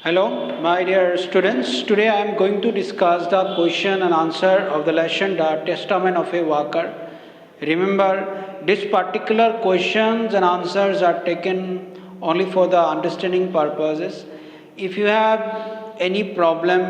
Hello, my dear students. Today I am going to discuss the question and answer of the lesson The Testament of a Worker. Remember, these particular questions and answers are taken only for the understanding purposes. If you have any problem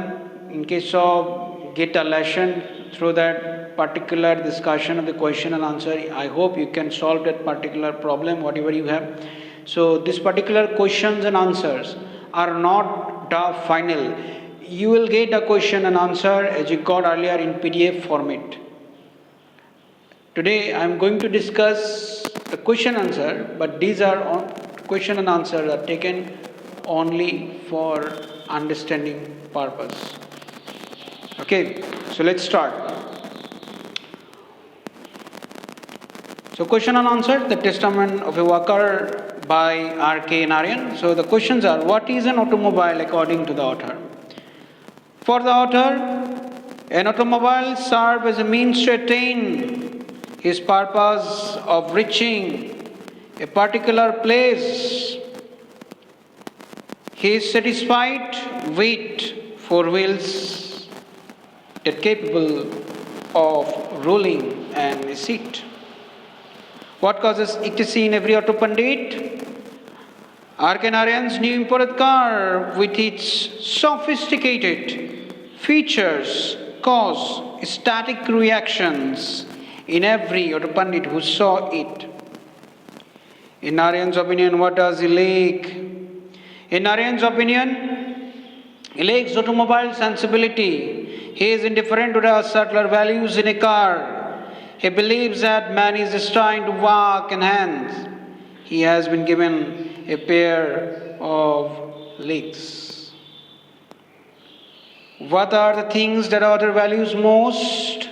in case of get a lesson through that particular discussion of the question and answer, I hope you can solve that particular problem, whatever you have. So, these particular questions and answers are not the final. You will get a question and answer as you got earlier in PDF format. Today I am going to discuss the question answer, but these are question and answer are taken only for understanding purpose. Okay, so let's start. So question and answer, The Testament of a Worker by R.K. Narayan. So the questions are, what is an automobile according to the author? For the author, an automobile serves as a means to attain his purpose of reaching a particular place. He is satisfied with four wheels that are capable of rolling and a seat. What causes ecstasy in every auto pundit? R.K. Narayan's new imported car with its sophisticated features cause static reactions in every auto pundit who saw it. In Narayan's opinion, what does he lack? In Narayan's opinion, he lacks automobile sensibility. He is indifferent to the subtler values in a car. He believes that man is destined to walk in hands. He has been given a pair of legs. What are the things that author values most?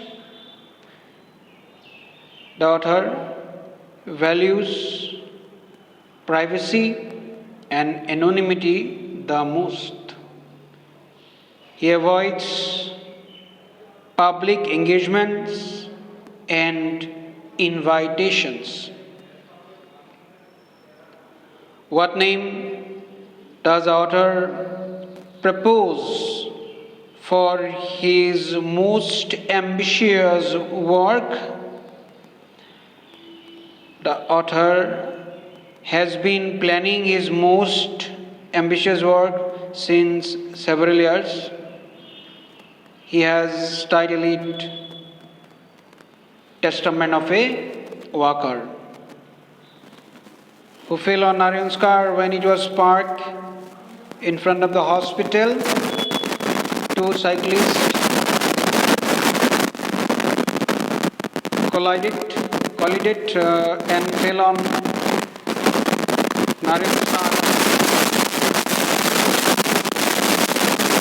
The author values privacy and anonymity the most. He avoids public engagements and invitations. What name does the author propose for his most ambitious work? The author has been planning his most ambitious work since several years. He has titled it Testament of a Worker. Who fell on Narayan's car when it was parked in front of the hospital? Two cyclists collided and fell on Narayan's car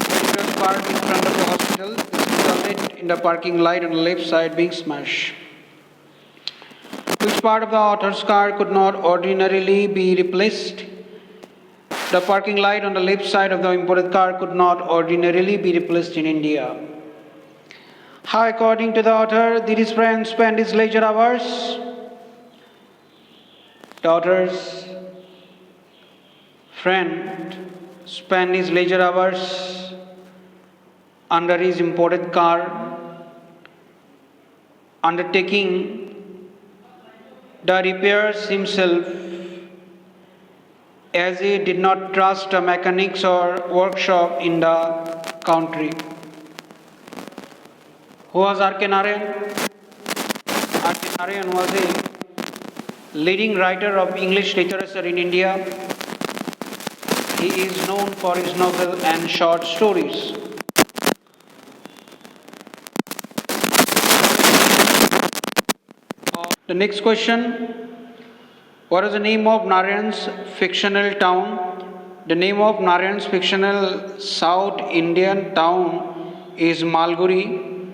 when it was parked in front of the hospital. This resulted in the parking light on the left side being smashed. Which part of the author's car could not ordinarily be replaced? The parking light on the left side of the imported car could not ordinarily be replaced in India. How, according to the author, did his friend spend his leisure hours? The author's friend spent his leisure hours under his imported car, undertaking the repairs himself, as he did not trust a mechanics or workshop in the country. Who was R.K. Narayan? R.K. Narayan was a leading writer of English literature in India. He is known for his novel and short stories. The next question, what is the name of Narayan's fictional town? The name of Narayan's fictional South Indian town is Malguri.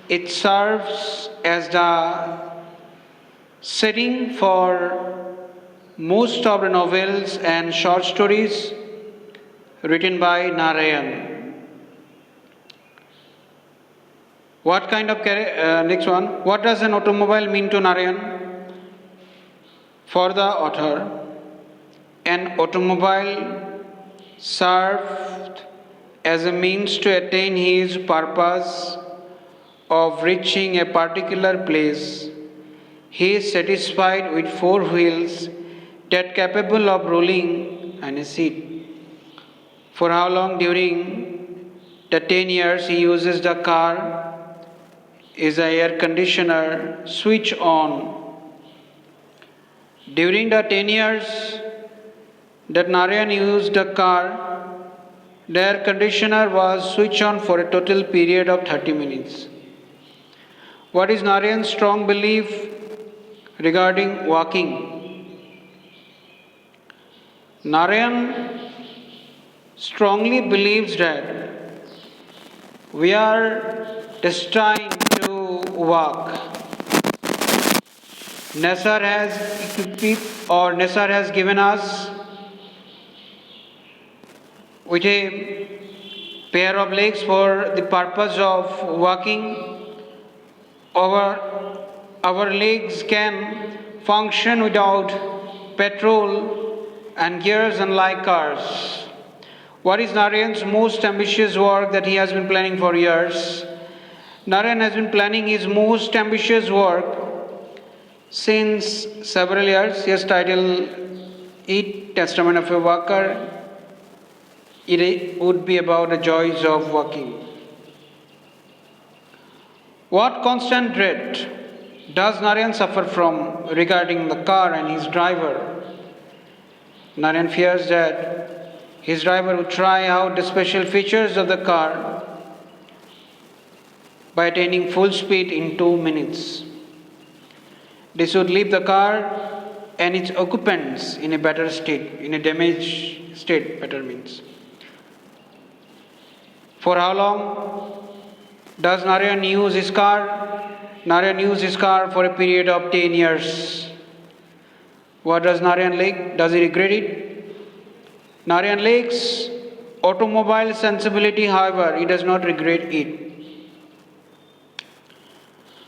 It serves as the setting for most of the novels and short stories written by Narayan. What kind of next one? What does an automobile mean to Narayan? For the author, an automobile served as a means to attain his purpose of reaching a particular place. He is satisfied with four wheels that capable of rolling and a seat. For how long? During the 10 years he uses the car, is the air conditioner switch on. During the 10 years that Narayan used the car, the air conditioner was switched on for a total period of 30 minutes. What is Narayan's strong belief regarding walking? Narayan strongly believes that we are destined to walk. Nature has given us with a pair of legs for the purpose of walking. Our legs can function without petrol and gears unlike cars. What is Narayan's most ambitious work that he has been planning for years? Narayan has been planning his most ambitious work since several years. He has titled it Testament of a Walker. It would be about the joys of walking. What constant dread does Narayan suffer from regarding the car and his driver? Narayan fears that his driver would try out the special features of the car by attaining full speed in 2 minutes. This would leave the car and its occupants in a better state, in a damaged state, better means. For how long does Narayan use his car? Narayan used his car for a period of 10 years. What does Narayan like? Does he regret it? Narayan lacks automobile sensibility, however, he does not regret it.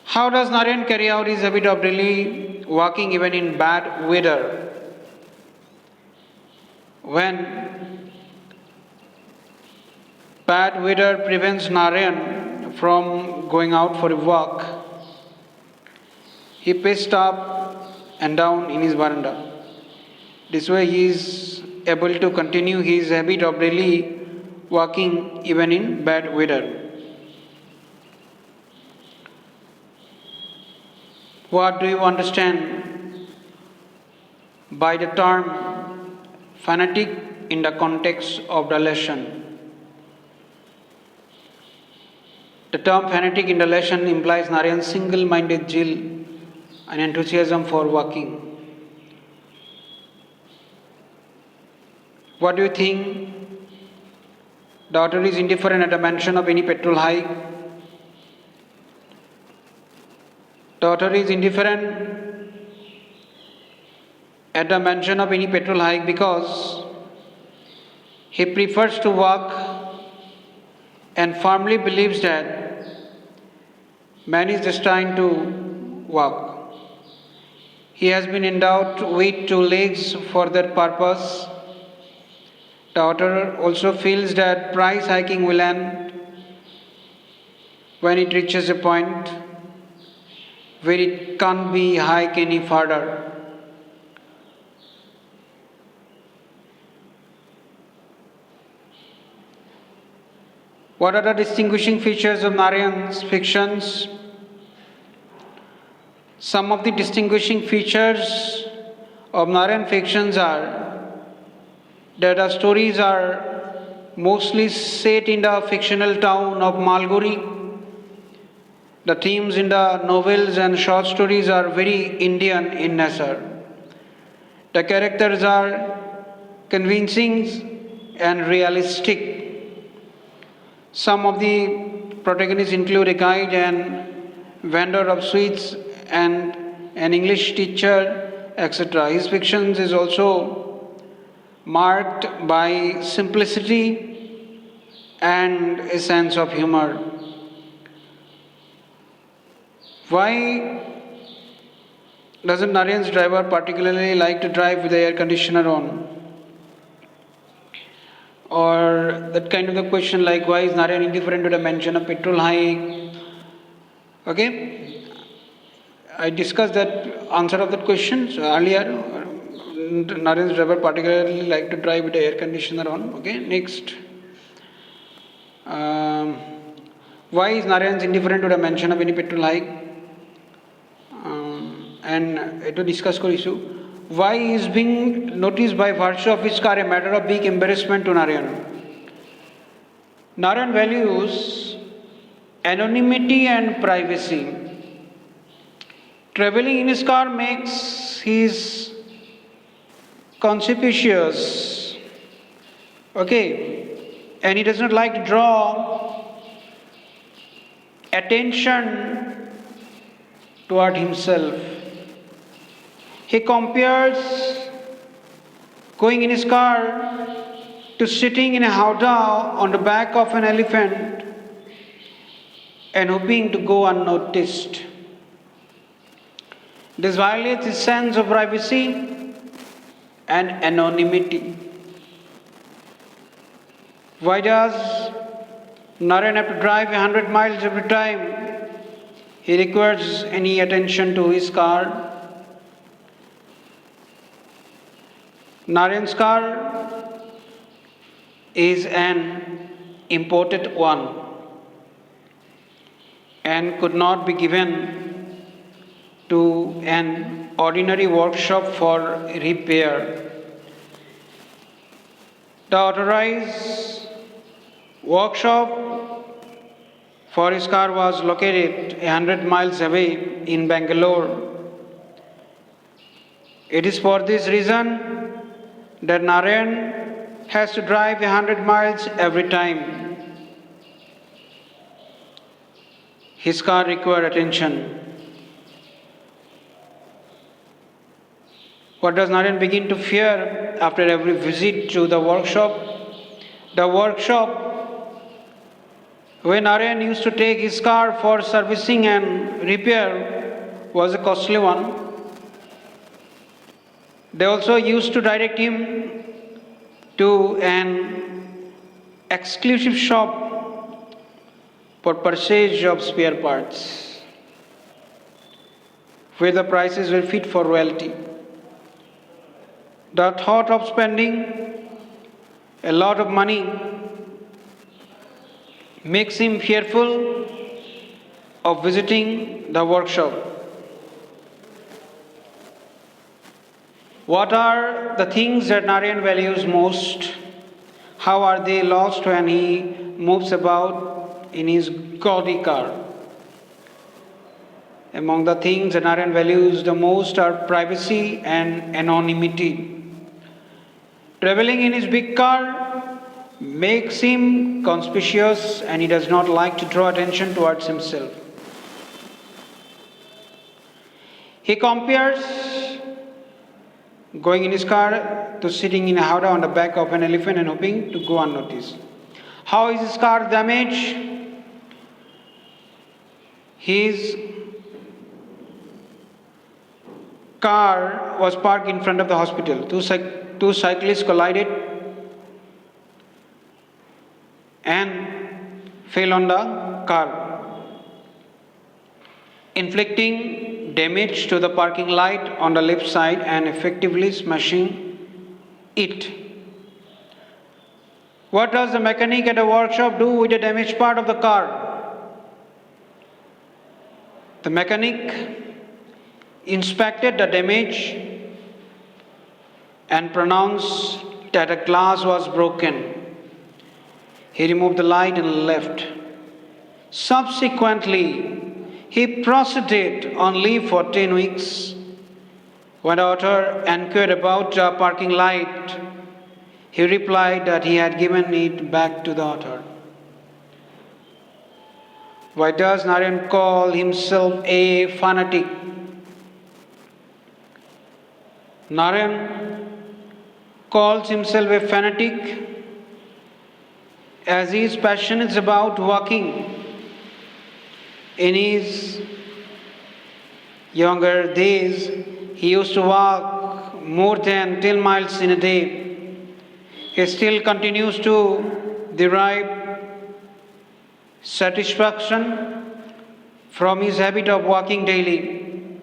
How does Narayan carry out his habit of daily walking even in bad weather? When bad weather prevents Narayan from going out for a walk, he paced up and down in his veranda. This way he is able to continue his habit of daily walking even in bad weather. What do you understand by the term fanatic in the context of the lesson? The term fanatic in the lesson implies Narayan's single-minded zeal and enthusiasm for walking. What do you think? The author is indifferent at the mention of any petrol hike. The author is indifferent at the mention of any petrol hike because he prefers to walk and firmly believes that man is destined to walk. He has been endowed with two legs for that purpose. The author also feels that price hiking will end when it reaches a point where it can't be hiked any further. What are the distinguishing features of Narayan's fictions? Some of the distinguishing features of Narayan fictions are that the stories are mostly set in the fictional town of Malguri. The themes in the novels and short stories are very Indian in nature. The characters are convincing and realistic. Some of the protagonists include a guide and vendor of sweets and an English teacher, etc. His fictions is also marked by simplicity and a sense of humor. Why doesn't Narayan's driver particularly like to drive with the air conditioner on? Or that kind of the question like, why is Narayan indifferent to the mention of petrol hike? Okay, I discussed that answer of that question earlier. Narayan's driver particularly like to drive with the air conditioner on. Okay, next. Why is Narayan indifferent to the mention of any petrol hike? And to discuss core issue. Why is being noticed by virtue of his car a matter of big embarrassment to Narayan? Narayan values anonymity and privacy. Traveling in his car makes his conspicuous. Okay, and he does not like to draw attention toward himself. He compares going in his car to sitting in a howdah on the back of an elephant and hoping to go unnoticed. This violates his sense of privacy and anonymity. Why does Narayan have to drive 100 miles every time he requires any attention to his car? Narayan's car is an imported one and could not be given to an ordinary workshop for repair. The authorized workshop for his car was located 100 miles away in Bangalore. It is for this reason that Narayan has to drive 100 miles every time his car requires attention. What does Narayan begin to fear after every visit to the workshop? The workshop where Narayan used to take his car for servicing and repair was a costly one. They also used to direct him to an exclusive shop for purchase of spare parts, where the prices were fit for royalty. The thought of spending a lot of money makes him fearful of visiting the workshop. What are the things that Narayan values most? How are they lost when he moves about in his gaudy car? Among the things that Narayan values the most are privacy and anonymity. Traveling in his big car makes him conspicuous and he does not like to draw attention towards himself. He compares going in his car to sitting in a howdah on the back of an elephant and hoping to go unnoticed. How is his car damaged? His car was parked in front of the hospital. Two cyclists collided and fell on the car, inflicting damage to the parking light on the left side and effectively smashing it. What does the mechanic at a workshop do with the damaged part of the car? The mechanic inspected the damage and pronounced that a glass was broken. He removed the light and left. Subsequently, he proceeded on leave for 10 weeks. When the author inquired about the parking light, he replied that he had given it back to the author. Why does Narayan call himself a fanatic? Narayan calls himself a fanatic as his passion is about walking. In his younger days, he used to walk more than 10 miles in a day. He still continues to derive satisfaction from his habit of walking daily.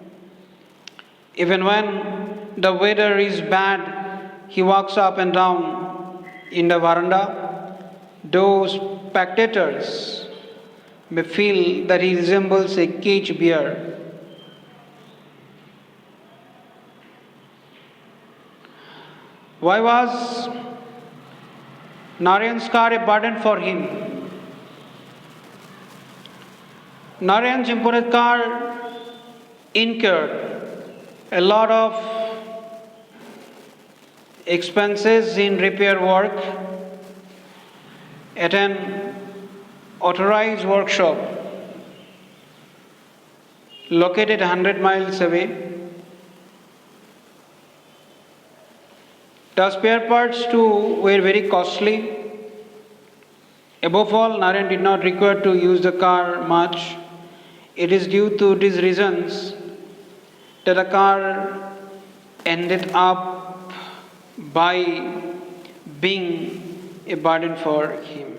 Even when the weather is bad, he walks up and down in the veranda. Those spectators may feel that he resembles a caged bear. Why was Narayan's car a burden for him? Narayan's imported car incurred a lot of expenses in repair work at an authorized workshop located 100 miles away. The spare parts too were very costly. Above all, Narayan did not require to use the car much. It is due to these reasons that the car ended up by being a burden for him.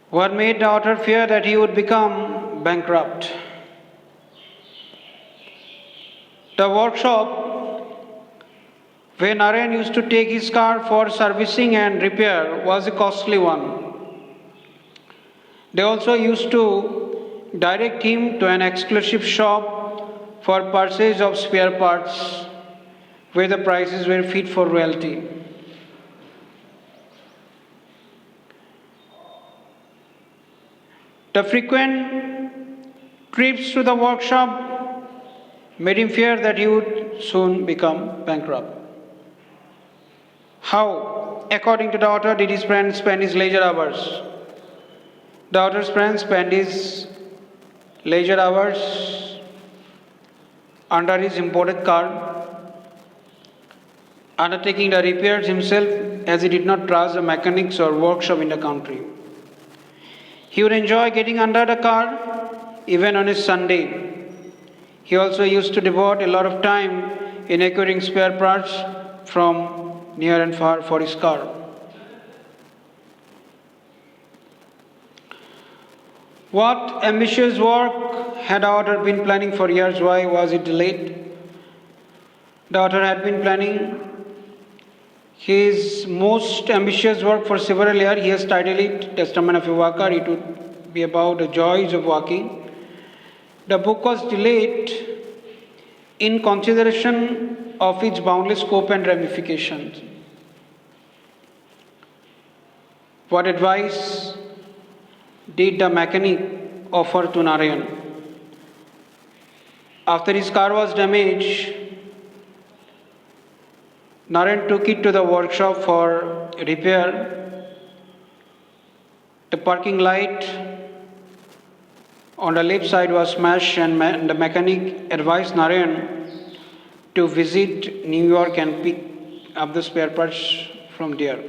What made the author fear that he would become bankrupt? The workshop where Narayan used to take his car for servicing and repair was a costly one. They also used to direct him to an exclusive shop for purchase of spare parts where the prices were fit for royalty. The frequent trips to the workshop made him fear that he would soon become bankrupt. How, according to the author, did his friend spend his leisure hours? The author's friend spent his leisure hours under his imported car, undertaking the repairs himself as he did not trust the mechanics or workshop in the country. He would enjoy getting under the car even on a Sunday. He also used to devote a lot of time in acquiring spare parts from near and far for his car. What ambitious work had the author been planning for years? Why was it delayed? The author had been planning his most ambitious work for several years. He has titled it Testament of a Walker. It would be about the joys of walking. The book was delayed in consideration of its boundless scope and ramifications. What advice did the mechanic offer to Narayan? After his car was damaged, Narayan took it to the workshop for repair. The parking light on the left side was smashed, and the mechanic advised Narayan to visit New York and pick up the spare parts from there.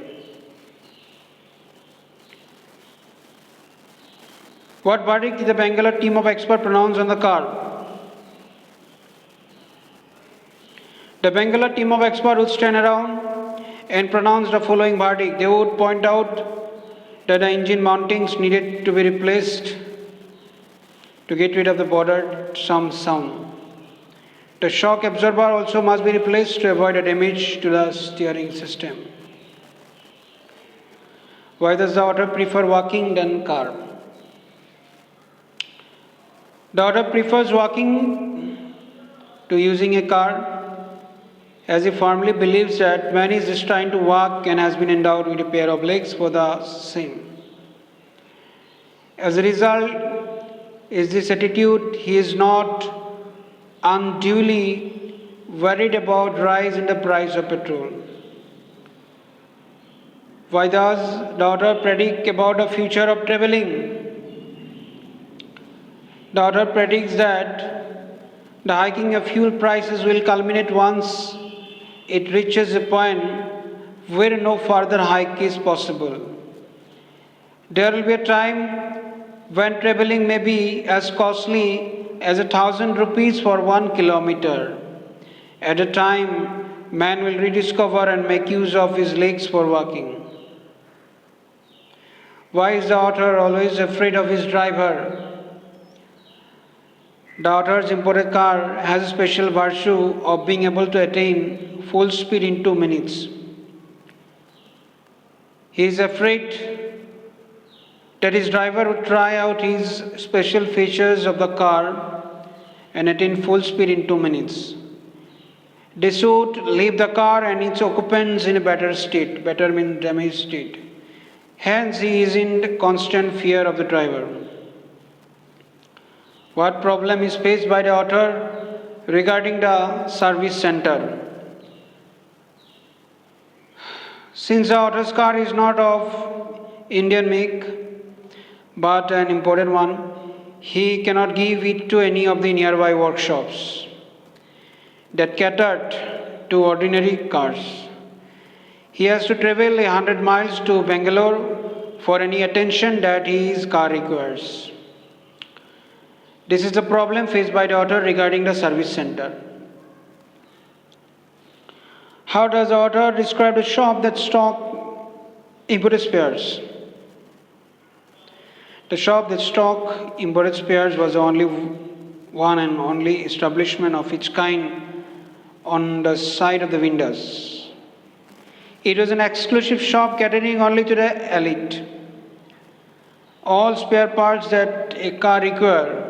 What verdict did the Bangalore team of experts pronounce on the car? The Bangalore team of experts would stand around and pronounce the following verdict. They would point out that the engine mountings needed to be replaced to get rid of the bothersome sound. The shock absorber also must be replaced to avoid a damage to the steering system. Why does the author prefer walking than car? The author prefers walking to using a car, as he firmly believes that man is destined to walk and has been endowed with a pair of legs for the same. As a result, is this attitude, he is not unduly worried about rise in the price of petrol. Why does the author predict about the future of traveling? The author predicts that the hiking of fuel prices will culminate once it reaches a point where no further hike is possible. There will be a time when traveling may be as costly as 1,000 rupees for 1 kilometer, at a time Man will rediscover and make use of his legs for walking. Why is the author always afraid of his driver? The author's imported car has a special virtue of being able to attain full speed in 2 minutes. He is afraid that his driver would try out his special features of the car and attain full speed in 2 minutes. This would leave the car and its occupants in a better state, better means damaged state. Hence, he is in constant fear of the driver. What problem is faced by the author regarding the service center? Since the author's car is not of Indian make, but an imported one, he cannot give it to any of the nearby workshops that catered to ordinary cars. He has to travel 100 miles to Bangalore for any attention that his car requires. This is the problem faced by the author regarding the service center. How does the author describe the shop that stock imported spares? The shop that stock imported spares was the only one and only establishment of its kind on the side of the windows. It was an exclusive shop catering only to the elite. All spare parts that a car required,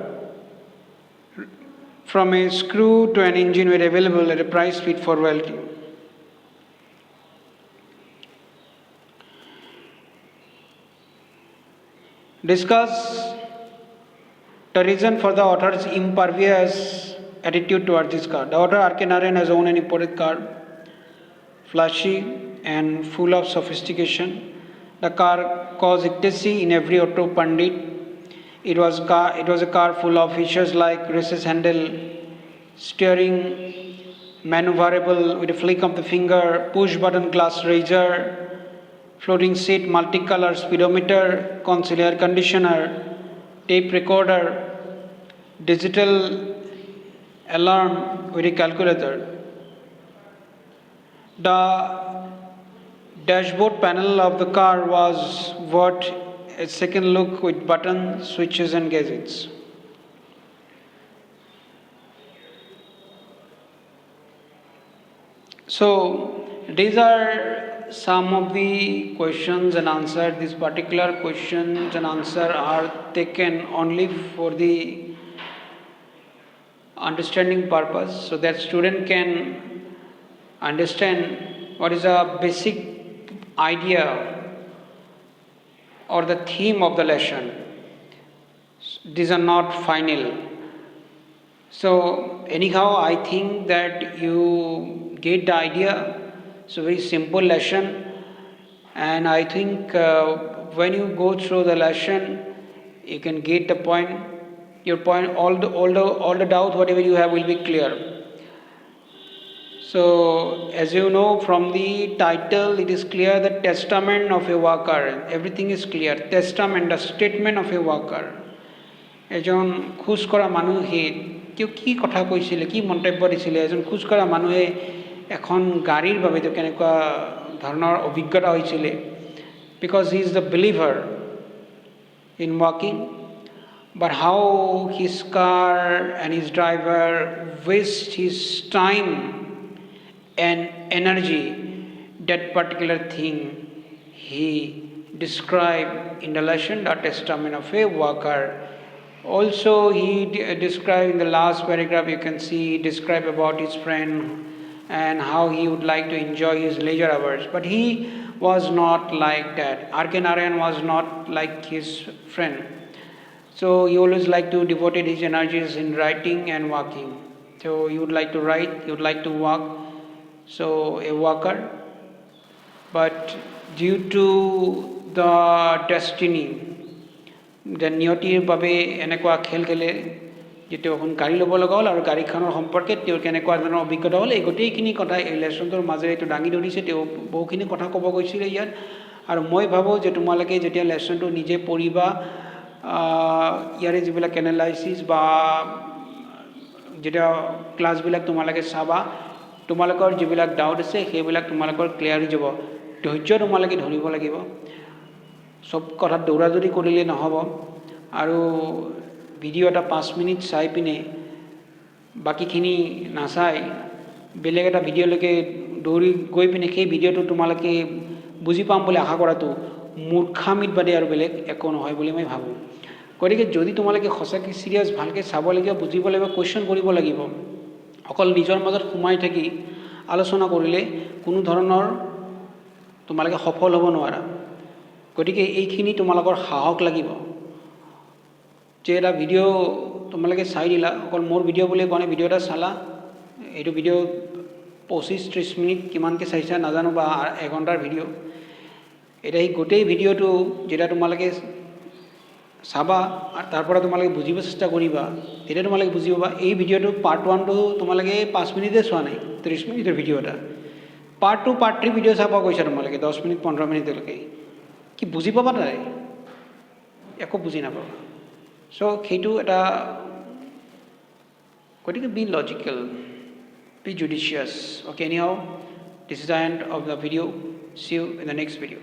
from a screw to an engine, were available at a price fit for royalty. Discuss the reason for the author's impervious attitude towards this car. The author R.K. Narayan has owned an imported car, flashy and full of sophistication. The car caused ecstasy in every auto pundit. It was a car full of features like races handle, steering maneuverable with a flick of the finger, push button glass raiser, floating seat, multicolor speedometer, console air conditioner, tape recorder, digital alarm with a calculator. The dashboard panel of the car was worth a second look with buttons, switches and gadgets. So these are some of the questions and answers. These particular questions and answers are taken only for the understanding purpose, so that student can understand what is a basic idea or the theme of the lesson. These are not final. So anyhow, I think that you get the idea. It's a very simple lesson, and I think when you go through the lesson, you can get the point. Your point, all the doubts, whatever you have, will be clear. So, as you know from the title, it is clear the testament of a worker. Everything is clear. Testament, the statement of a worker. এজন খোজ কৰা মানুহে কেউ কি কথা কৈছিলে, কি মন্তব্য দিছিলে, এজন খোজ কৰা মানুহে এখন গাড়ীৰ বাবে তেওঁ কেনেকুৱা ধৰণৰ অভিজ্ঞতা হৈছিলে, because he is the believer in walking, but how his car and his driver waste his time and energy, that particular thing he described in the lesson, the testament of a worker. Also, he described in the last paragraph, you can see, he described about his friend and how he would like to enjoy his leisure hours. But he was not like that. R.K. Narayan was not like his friend. So he always liked to devote his energies in writing and walking. So he would like to write, he would like to walk. So a walker. But due to the destiny, the নিয়তিৰ বাবে এনেকুৱা খেল খেলে যে তেওঁ এখন গাড়ী ল'ব লগা হ'ল আৰু গাড়ীখনৰ সম্পৰ্কে তেওঁৰ কেনেকুৱা ধৰণৰ অভিজ্ঞতা হ'ল, এই গোটেইখিনি কথা এই লেচনটোৰ মাজেৰে এইটো দাঙি ধৰিছে। তেওঁ বহুখিনি কথা ক'ব গৈছিলে ইয়াত, আৰু মই ভাবোঁ যে তোমালোকে যেতিয়া লেচনটো নিজে পঢ়িবা, ইয়াৰে যিবিলাক এনালাইচিছ বা যেতিয়া ক্লাছবিলাক তোমালোকে চাবা, তোমালোকৰ যিবিলাক ডাউট আছে সেইবিলাক তোমালোকৰ ক্লিয়াৰ হৈ যাব ধৈৰ্য তোমালোকে ধৰিব লাগিব সব কথা দৌৰাদৌৰি কৰিলে নহ'ব আৰু ভিডিও এটা 5 মিনিট চাই পিনে বাকিখিনি নাচাই বেলেগ এটা ভিডিঅ'লৈকে দৌৰি গৈ পিনে সেই ভিডিঅ'টো তোমালোকে বুজি পাম বুলি আশা কৰাটো মূৰ্খামিত বাদে আৰু বেলেগ একো নহয় বুলি মই ভাবোঁ গতিকে যদি তোমালোকে সঁচাকৈ চিৰিয়াছ ভালকৈ চাব লাগিব বুজিব লাগিব কুৱেশ্যন কৰিব লাগিব অকল নিজৰ মাজত সোমাই থাকি আলোচনা কৰিলে কোনো ধৰণৰ তোমালোকে সফল হ'ব নোৱাৰা গতিকে এইখিনি তোমালোকৰ সাহস লাগিব যে এটা ভিডিঅ' তোমালোকে চাই দিলা অকল মোৰ ভিডিঅ' বুলি কোৱা নাই ভিডিঅ' এটা চালা এইটো ভিডিঅ' 25-30 মিনিট কিমানকৈ চাইছা নাজানো বা 1 ঘণ্টাৰ ভিডিঅ' এটা এই গোটেই ভিডিঅ'টো যেটা তোমালোকে চাবা আৰু তাৰ পৰা তোমালোকে বুজিব চেষ্টা কৰিবা তেতিয়া তোমালোকে বুজি পাবা এই ভিডিঅ'টো পাৰ্ট 1টো তোমালোকে 5 মিনিটে চোৱা নাই 30 মিনিটৰ ভিডিঅ' এটা পাৰ্ট 2 পাৰ্ট 3 ভিডিঅ' চাব কৈছা তোমালোকে 10 মিনিট 15 মিনিটলৈকে কি বুজি পাবা তাৰে একো বুজি নাপাবা সো সেইটো এটা গতিকে be logical be judicious okay anyhow this is the end of the video see you in the next video